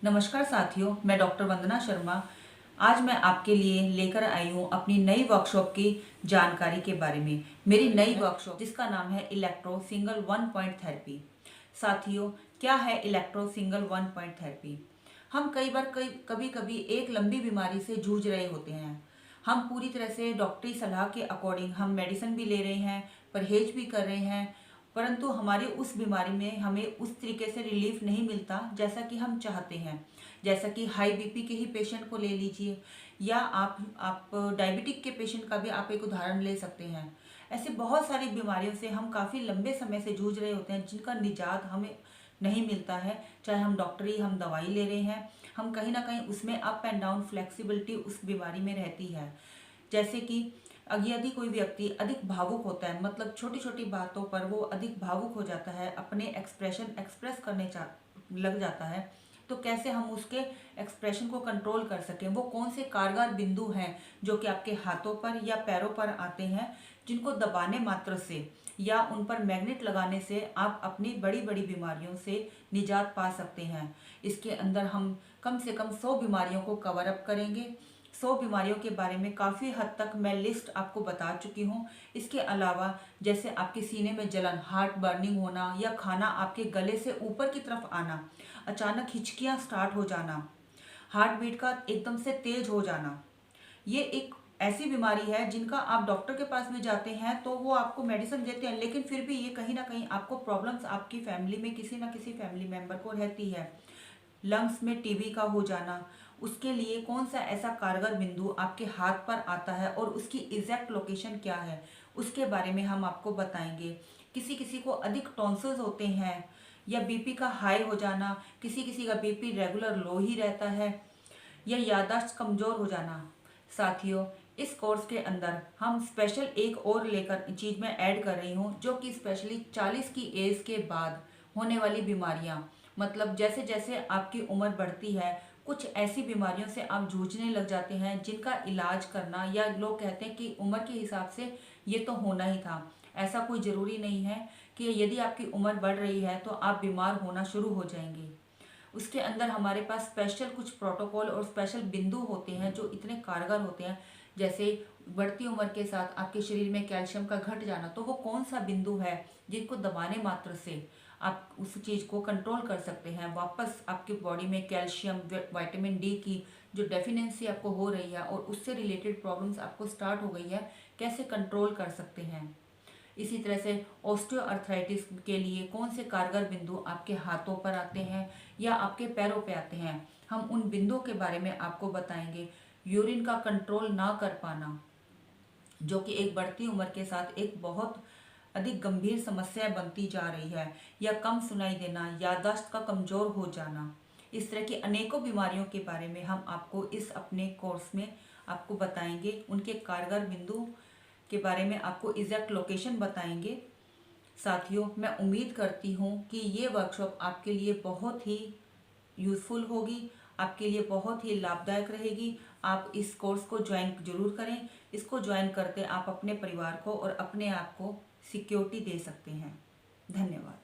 नमस्कार साथियों, मैं डॉक्टर वंदना शर्मा। आज मैं आपके लिए लेकर आई हूँ अपनी नई वर्कशॉप की जानकारी के बारे में। मेरी नई वर्कशॉप जिसका नाम है electro single one point therapy. साथियों, क्या है electro single one point therapy? हम कभी कभी एक लंबी बीमारी से जूझ रहे होते हैं। हम पूरी तरह से डॉक्टरी सलाह के अकॉर्डिंग हम मेडिसिन भी ले रहे हैं, परहेज भी कर रहे हैं, परंतु हमारी उस बीमारी में हमें उस तरीके से रिलीफ नहीं मिलता जैसा कि हम चाहते हैं। जैसा कि हाई बीपी के ही पेशेंट को ले लीजिए, या आप डायबिटिक के पेशेंट का भी आप एक उदाहरण ले सकते हैं। ऐसे बहुत सारी बीमारियों से हम काफ़ी लंबे समय से जूझ रहे होते हैं, जिनका निजात हमें नहीं मिलता है। चाहे हम डॉक्टरी हम दवाई ले रहे हैं, हम कहीं ना कहीं उसमें अप एंड डाउन फ्लेक्सिबिलिटी उस बीमारी में रहती है। जैसे कि यदि कोई व्यक्ति अधिक भावुक होता है, मतलब छोटी छोटी बातों पर वो अधिक भावुक हो जाता है, अपने एक्सप्रेशन एक्सप्रेस करने लग जाता है, तो कैसे हम उसके एक्सप्रेशन को कंट्रोल कर सकें? वो कौन से कारगर बिंदु हैं जो कि आपके हाथों पर या पैरों पर आते हैं, जिनको दबाने मात्र से या उन पर मैग्नेट लगाने से आप अपनी बड़ी बड़ी बीमारियों से निजात पा सकते हैं। इसके अंदर हम कम से कम 100 बीमारियों को कवर अप करेंगे। 100 बीमारियों के बारे में काफ़ी हद तक मैं लिस्ट आपको बता चुकी हूँ। इसके अलावा जैसे आपके सीने में जलन, हार्ट बर्निंग होना, या खाना आपके गले से ऊपर की तरफ आना, अचानक हिचकियाँ स्टार्ट हो जाना, हार्ट बीट का एकदम से तेज हो जाना, ये एक ऐसी बीमारी है जिनका आप डॉक्टर के पास भी जाते हैं तो वो आपको मेडिसिन देते हैं, लेकिन फिर भी ये कहीं ना कहीं आपको प्रॉब्लम्स आपकी फैमिली में किसी ना किसी फैमिली मेंबर को रहती है। लंग्स में टीबी का हो जाना, उसके लिए कौन सा ऐसा कारगर बिंदु आपके हाथ पर आता है और उसकी एग्जैक्ट लोकेशन क्या है, उसके बारे में हम आपको बताएंगे। किसी किसी को अधिक टॉन्सिल्स होते हैं, या बीपी का हाई हो जाना, किसी किसी का बीपी रेगुलर लो ही रहता है, या याददाश्त कमजोर हो जाना। साथियों, इस कोर्स के अंदर हम स्पेशल एक और लेकर चीज में ऐड कर रही हूँ, जो कि स्पेशली 40 की एज के बाद होने वाली बीमारियां, मतलब जैसे जैसे आपकी उम्र बढ़ती है, कुछ ऐसी बीमारियों से आप जूझने लग जाते हैं जिनका इलाज करना, या लोग कहते हैं कि उम्र के हिसाब से ये तो होना ही था। ऐसा कोई ज़रूरी नहीं है कि यदि आपकी उम्र बढ़ रही है तो आप बीमार होना शुरू हो जाएंगे। उसके अंदर हमारे पास स्पेशल कुछ प्रोटोकॉल और स्पेशल बिंदु होते हैं जो इतने कारगर होते हैं। जैसे बढ़ती उम्र के साथ आपके शरीर में कैल्शियम का घट जाना, तो वो कौन सा बिंदु है जिनको दबाने मात्र से आप उस चीज़ को कंट्रोल कर सकते हैं। वापस आपकी बॉडी में कैल्शियम, विटामिन डी की जो डेफिशिएंसी आपको हो रही है और उससे रिलेटेड प्रॉब्लम्स आपको स्टार्ट हो गई है, कैसे कंट्रोल कर सकते हैं। इसी तरह से ऑस्टियोआर्थराइटिस के लिए कौन से कारगर बिंदु आपके हाथों पर आते हैं या आपके पैरों पे आते हैं, हम उन बिंदुओं के बारे में आपको बताएंगे। यूरिन का कंट्रोल ना कर पाना, जो कि एक बढ़ती उम्र के साथ एक बहुत अधिक गंभीर समस्या बनती जा रही है, या कम सुनाई देना, याददाश्त का कमजोर हो जाना, इस तरह की अनेकों बीमारियों के बारे में हम आपको इस अपने कोर्स में आपको बताएंगे। उनके कारगर बिंदु के बारे में आपको एग्जैक्ट लोकेशन बताएंगे। साथियों, मैं उम्मीद करती हूँ कि ये वर्कशॉप आपके लिए बहुत ही यूज़फुल होगी, आपके लिए बहुत ही लाभदायक रहेगी। आप इस कोर्स को ज्वाइन जरूर करें। इसको ज्वाइन करते आप अपने परिवार को और अपने आप को सिक्योरिटी दे सकते हैं। धन्यवाद।